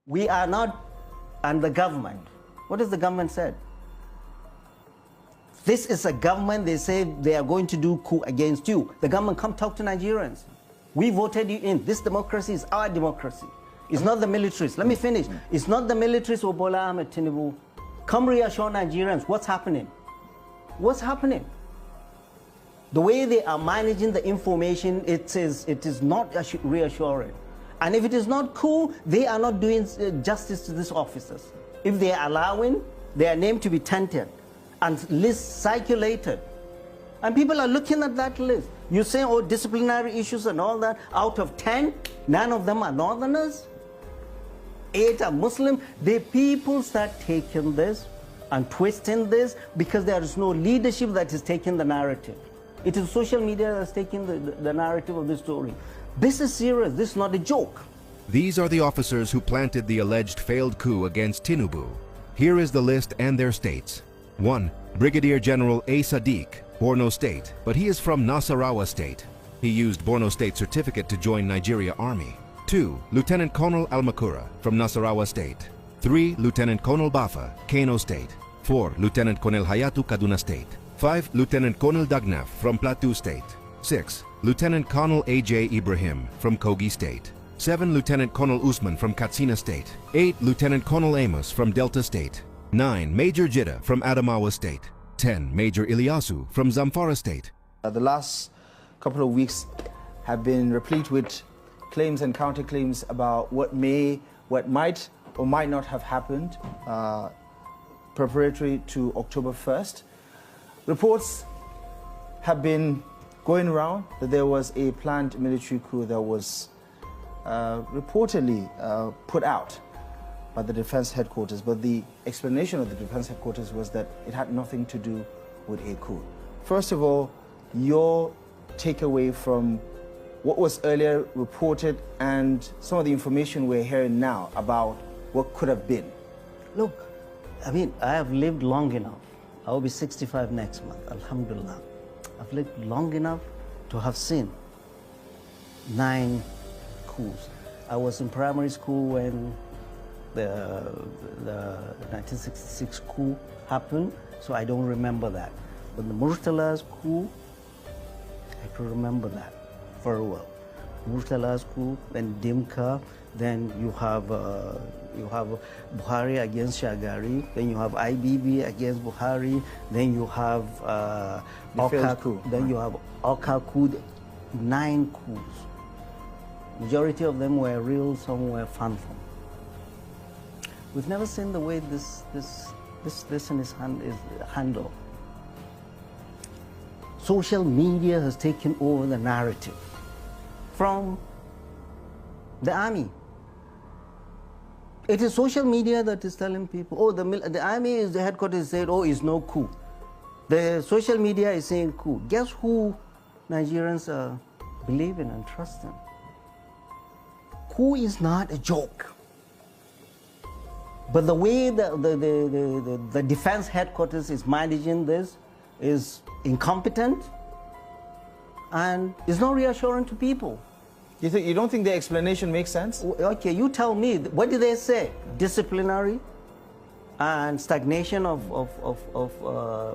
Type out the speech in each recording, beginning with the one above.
We are not under government. What has the government said? This is a government, they say they are going to do coup against you. The government, come talk to Nigerians. We voted you in. This democracy is our democracy. It's not the militaries. Let me finish. It's not the militaries or Bola Ahmed Tinubu. Come reassure Nigerians. What's happening? What's happening? The way they are managing the information, it is not reassuring. And if it is not cool, they are not doing justice to these officers. If they are allowing their name to be tainted and lists circulated, and people are looking at that list. You say, oh, disciplinary issues and all that. Out of 10, 9 of them are Northerners, 8 are Muslim. The people start taking this and twisting this because there is no leadership that is taking the narrative. It is social media that's taking the narrative of the story. This is serious. This is not a joke. These are the officers who planted the alleged failed coup against Tinubu. Here is the list and their states. 1. Brigadier General A. Sadiq, Borno State, but he is from Nasarawa State. He used Borno State certificate to join Nigeria Army. 2. Lieutenant Colonel Almakura from Nasarawa State. 3. Lieutenant Colonel Bafa, Kano State. 4. Lieutenant Colonel Hayatu, Kaduna State. 5. Lieutenant Colonel Dagnaf from Plateau State. 6. Lieutenant Colonel A.J. Ibrahim from Kogi State. 7. Lieutenant Colonel Usman from Katsina State. 8. Lieutenant Colonel Amos from Delta State. 9. Major Jidda from Adamawa State. 10. Major Ilyasu from Zamfara State. The last couple of weeks have been replete with claims and counterclaims about what might or might not have happened preparatory to October 1st. Reports have been going around that there was a planned military coup that was reportedly put out by the defense headquarters, but the explanation of the defense headquarters was that it had nothing to do with a coup. First of all, your takeaway from what was earlier reported and some of the information we're hearing now about what could have been. Look, I mean, I have lived long enough. I will be 65 next month, alhamdulillah. I've lived long enough to have seen 9 coups. I was in primary school when the 1966 coup happened, so I don't remember that. But the Murtala's coup, I can remember that very well. Murtala's coup, then Dimka, then you have Buhari against Shagari, then you have IBB against Buhari, then you have failed coup. Then you have Oka coup. 9 coups. Majority of them were real, some were phantom. We've never seen the way this in his hand is handled. Social media has taken over the narrative from the army. It is social media that is telling people, oh, the army is the headquarters said, oh, it's no coup. The social media is saying coup. Guess who Nigerians are believing and trusting? Coup is not a joke. But the way the defense headquarters is managing this is incompetent and is not reassuring to people. You don't think the explanation makes sense? Okay, you tell me, what did they say? Disciplinary and stagnation of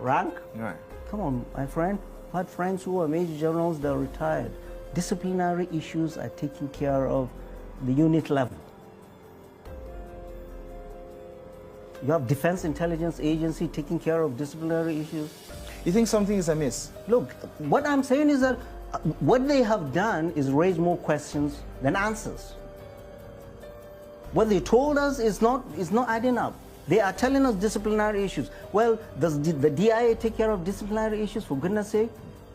rank? Right. Come on, my friend. I had friends who are major generals that are retired. Disciplinary issues are taken care of the unit level. You have Defense Intelligence Agency taking care of disciplinary issues. You think something is amiss? Look, what I'm saying is that what they have done is raise more questions than answers. What they told us is not adding up. They are telling us disciplinary issues. Well, does the DIA take care of disciplinary issues, for goodness sake?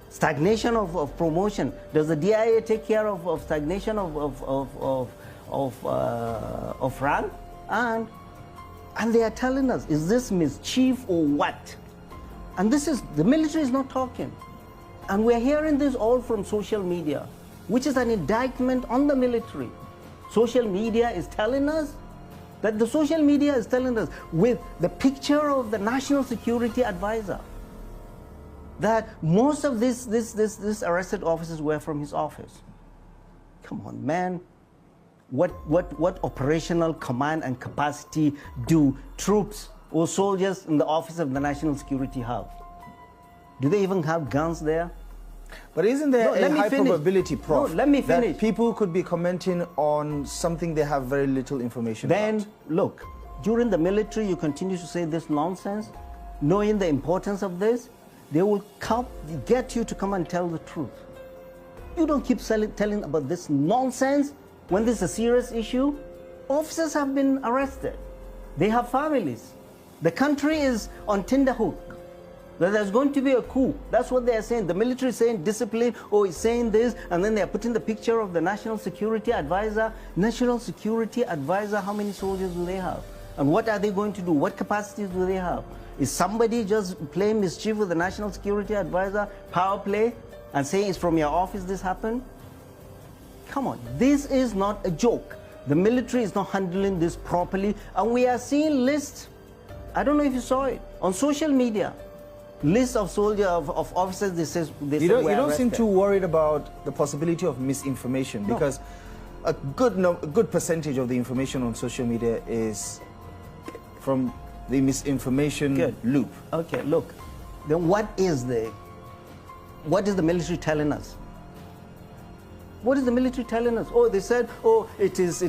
Stagnation of promotion. Does the DIA take care of stagnation of rank? And they are telling us, is this mischief or what? And this is, the military is not talking. And we're hearing this all from social media, which is an indictment on the military. Social media is telling us that the social media is telling us with the picture of the National Security Advisor that most of these arrested officers were from his office. Come on, man. what operational command and capacity do troops or soldiers in the Office of the National Security have? Do they even have guns there? But isn't there a high probability, Prof, let me finish. that people could be commenting on something they have very little information about? Then, look, during the military, you continue to say this nonsense, knowing the importance of this, they will get you to come and tell the truth. You don't keep telling about this nonsense when this is a serious issue. Officers have been arrested. They have families. The country is on tenterhook. There's going to be a coup. That's what they are saying. The military is saying discipline, or is saying this, and then they are putting the picture of the National Security Advisor. National Security Advisor, how many soldiers do they have? And what are they going to do? What capacities do they have? Is somebody just playing mischief with the National Security Advisor, power play, and saying it's from your office this happened? Come on, this is not a joke. The military is not handling this properly, and we are seeing lists. I don't know if you saw it on social media. List of soldiers, of officers, you don't seem too worried about the possibility of misinformation, because a good percentage of the information on social media is from the misinformation loop. Okay, look, then what is the military telling us? What is the military telling us? Oh, they said, oh, it is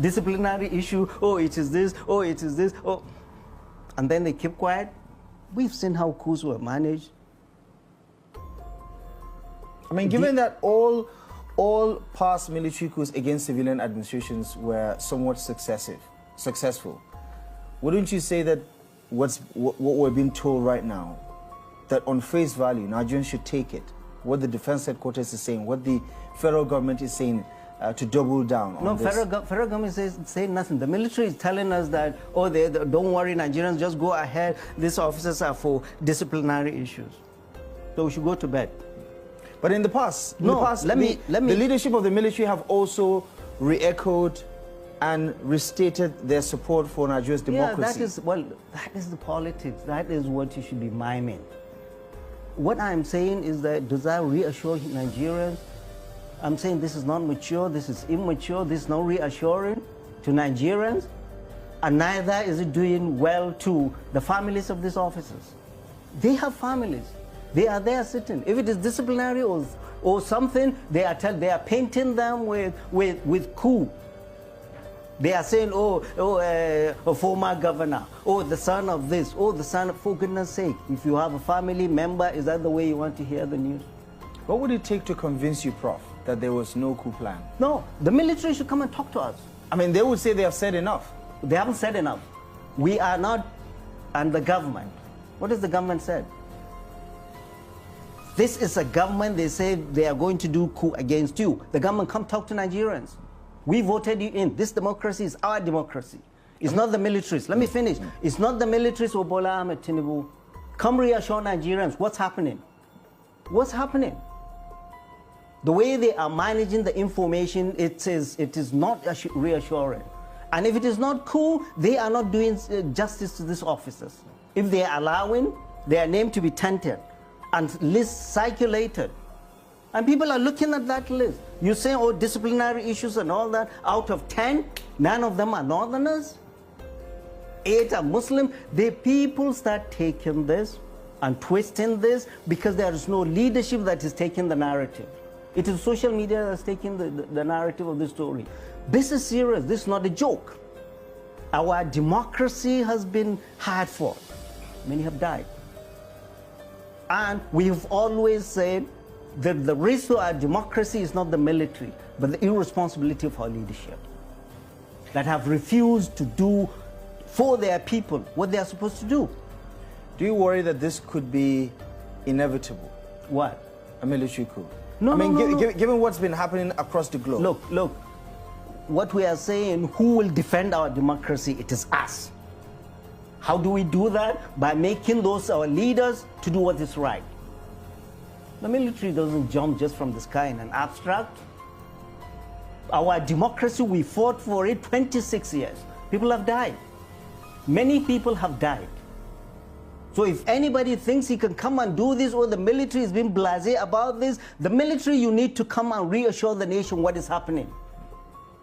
disciplinary issue. Oh, it is this. Oh, it is this. Oh, and then they keep quiet. We've seen how coups were managed. I mean, given that all past military coups against civilian administrations were somewhat successful, wouldn't you say that what we're being told right now, that on face value, Nigerians should take it, what the defense headquarters is saying, what the federal government is saying, to double down on this? No, federal government is saying nothing. The military is telling us that, oh, don't worry, Nigerians, just go ahead. These officers are for disciplinary issues. So we should go to bed. But in the past, the leadership of the military have also re-echoed and restated their support for Nigeria's democracy. Yeah, that is the politics. That is what you should be miming. What I'm saying is that, does that reassure Nigerians? I'm saying this is not mature, this is immature, this is not reassuring to Nigerians, and neither is it doing well to the families of these officers. They have families. They are there sitting. If it is disciplinary or something, they are painting them with coup. They are saying, a former governor, the son of this, the son of, for goodness sake, if you have a family member, is that the way you want to hear the news? What would it take to convince you, Prof, that there was no coup plan? No, the military should come and talk to us. I mean, they would say they have said enough. They haven't said enough. We are not, and the government. What has the government said? This is a government, they say they are going to do coup against you. The government, come talk to Nigerians. We voted you in. This democracy is our democracy. It's not the militaries. Let me finish. It's not the militaries or Bola Ahmed Tinubu. Come reassure Nigerians. What's happening? What's happening? The way they are managing the information, it is not reassuring. And if it is not cool, they are not doing justice to these officers. If they are allowing their name to be tainted and lists circulated, and people are looking at that list. You say, oh, disciplinary issues and all that. Out of 10, 9 of them are northerners. 8 are Muslim. The people start taking this and twisting this because there is no leadership that is taking the narrative. It is social media that's taking the narrative of the story. This is serious. This is not a joke. Our democracy has been hard fought. Many have died. And we have always said that the risk to our democracy is not the military, but the irresponsibility of our leadership that have refused to do for their people what they are supposed to do. Do you worry that this could be inevitable? What? A military coup? No, given what's been happening across the globe. Look, what we are saying, who will defend our democracy? It is us. How do we do that? By making those our leaders to do what is right. The military doesn't jump just from the sky in an abstract. Our democracy, we fought for it 26 years. People have died. Many people have died. So if anybody thinks he can come and do this, or the military is being blasé about this, the military, you need to come and reassure the nation what is happening.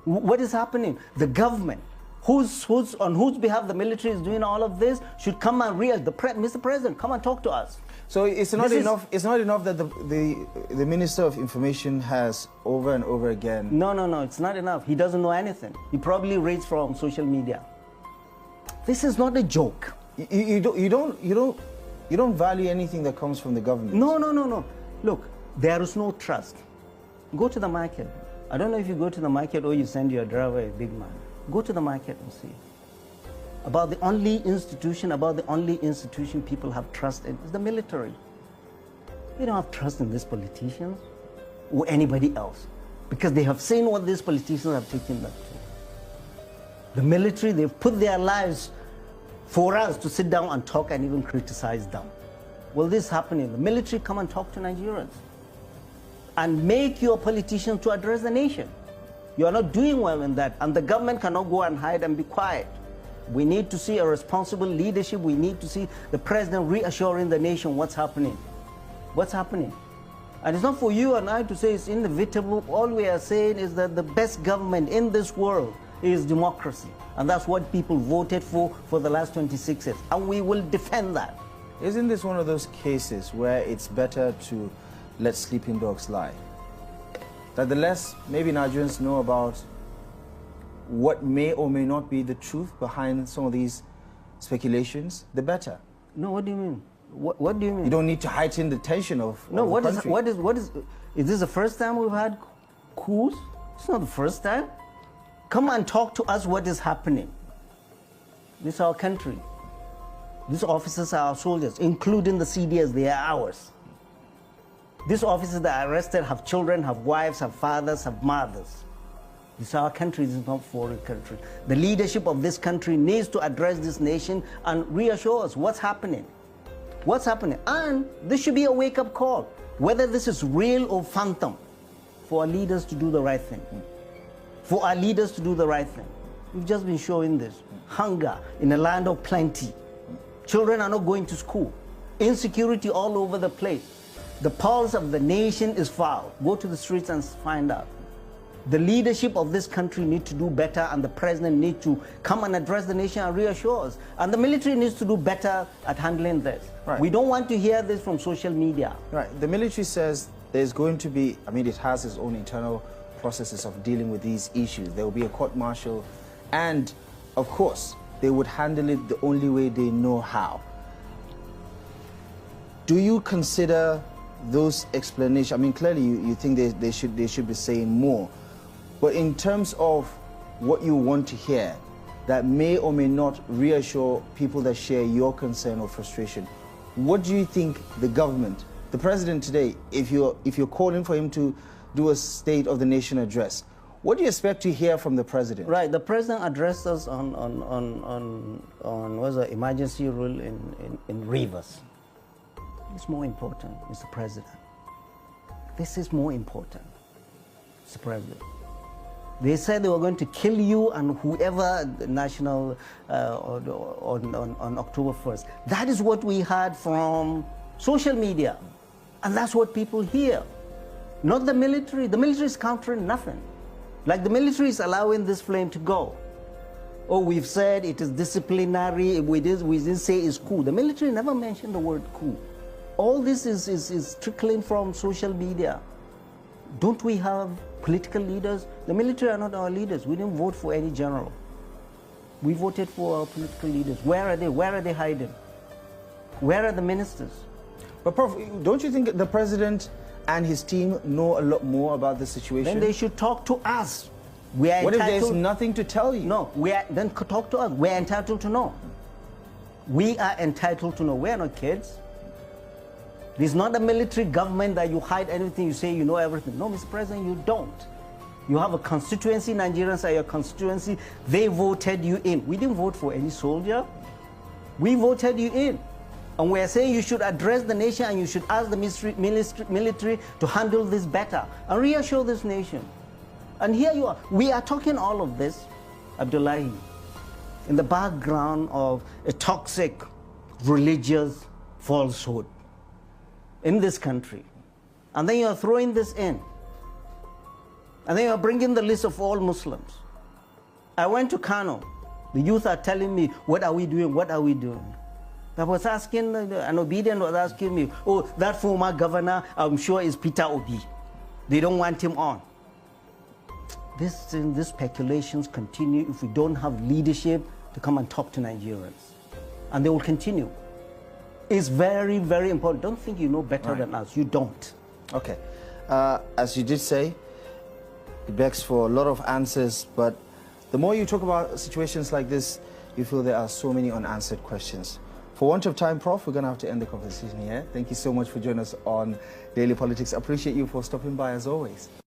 What is happening? The government, on whose behalf the military is doing all of this, should come and Mr. President, come and talk to us. So it's not enough. It's not enough that the Minister of Information has over and over again. No, it's not enough. He doesn't know anything. He probably reads from social media. This is not a joke. You don't value anything that comes from the government. No. Look, there is no trust. Go to the market. I don't know if you go to the market or you send your driver a big man. Go to the market and see. About the only institution people have trust in is the military. They don't have trust in these politicians or anybody else because they have seen what these politicians have taken them to. The military, they've put their lives for us to sit down and talk and even criticize them. Will this happen in the military? Come and talk to Nigerians and make your politicians to address the nation. You are not doing well in that, and the government cannot go and hide and be quiet. We need to see a responsible leadership. We need to see the president reassuring the nation what's happening. What's happening? And it's not for you and I to say it's inevitable. All we are saying is that the best government in this world is democracy. And that's what people voted for the last 26 years. And we will defend that. Isn't this one of those cases where it's better to let sleeping dogs lie? That the less maybe Nigerians know about what may or may not be the truth behind some of these speculations, the better. No, what do you mean? What do you mean? You don't need to heighten the tension of no. The country. Is this the first time we've had coups? It's not the first time. Come and talk to us what is happening. This is our country. These officers are our soldiers, including the CDS. They are ours. These officers that are arrested have children, have wives, have fathers, have mothers. This is our country, this is not a foreign country. The leadership of this country needs to address this nation and reassure us what's happening. What's happening? And this should be a wake-up call, whether this is real or phantom, for our leaders to do the right thing. For our leaders to do the right thing. We've just been showing this. Hunger in a land of plenty. Children are not going to school. Insecurity all over the place. The pulse of the nation is foul. Go to the streets and find out. The leadership of this country needs to do better, and the president needs to come and address the nation and reassure us. And the military needs to do better at handling this. Right. We don't want to hear this from social media. Right. The military says there's going to be, it has its own internal processes of dealing with these issues. There will be a court-martial, and of course, they would handle it the only way they know how. Do you consider those explanations? Clearly you think they should be saying more. But in terms of what you want to hear that may or may not reassure people that share your concern or frustration, what do you think the government, the president today, if you're calling for him to do a State of the Nation address, what do you expect to hear from the president? Right, the president addressed us on what's the emergency rule in Rivers. It's more important, Mr. President. This is more important, Mr. President. They said they were going to kill you and whoever the national on October 1st. That is what we heard from social media. And that's what people hear. Not the military. The military is countering nothing. Like the military is allowing this flame to go. Oh, we've said it is disciplinary. We didn't say it's coup. The military never mentioned the word coup. All this is trickling from social media. Don't we have political leaders? The military are not our leaders. We didn't vote for any general. We voted for our political leaders. Where are they? Where are they hiding? Where are the ministers? But Prof, don't you think the president and his team know a lot more about the situation? Then they should talk to us. What if there's nothing to tell you? No, then talk to us. We're entitled to know. We are entitled to know. We're not kids. This is not a military government that you hide anything, you say you know everything. No, Mr. President, you don't. You have a constituency, Nigerians are your constituency. They voted you in. We didn't vote for any soldier. We voted you in. And we're saying you should address the nation and you should ask the military to handle this better and reassure this nation. And here you are. We are talking all of this, Abdullahi, in the background of a toxic religious falsehood in this country. And then you're throwing this in. And then you bring in the list of all Muslims. I went to Kano. The youth are telling me, what are we doing? What are we doing? I was asking, an obedient was asking me, oh, that former governor, I'm sure is Peter Obi. They don't want him on. These speculations continue if we don't have leadership to come and talk to Nigerians. And they will continue. It's very, very important. Don't think you know better than us. You don't. Okay. As you did say, it begs for a lot of answers, but the more you talk about situations like this, you feel there are so many unanswered questions. For want of time, Prof, we're going to have to end the conversation here. Thank you so much for joining us on Daily Politics. I appreciate you for stopping by as always.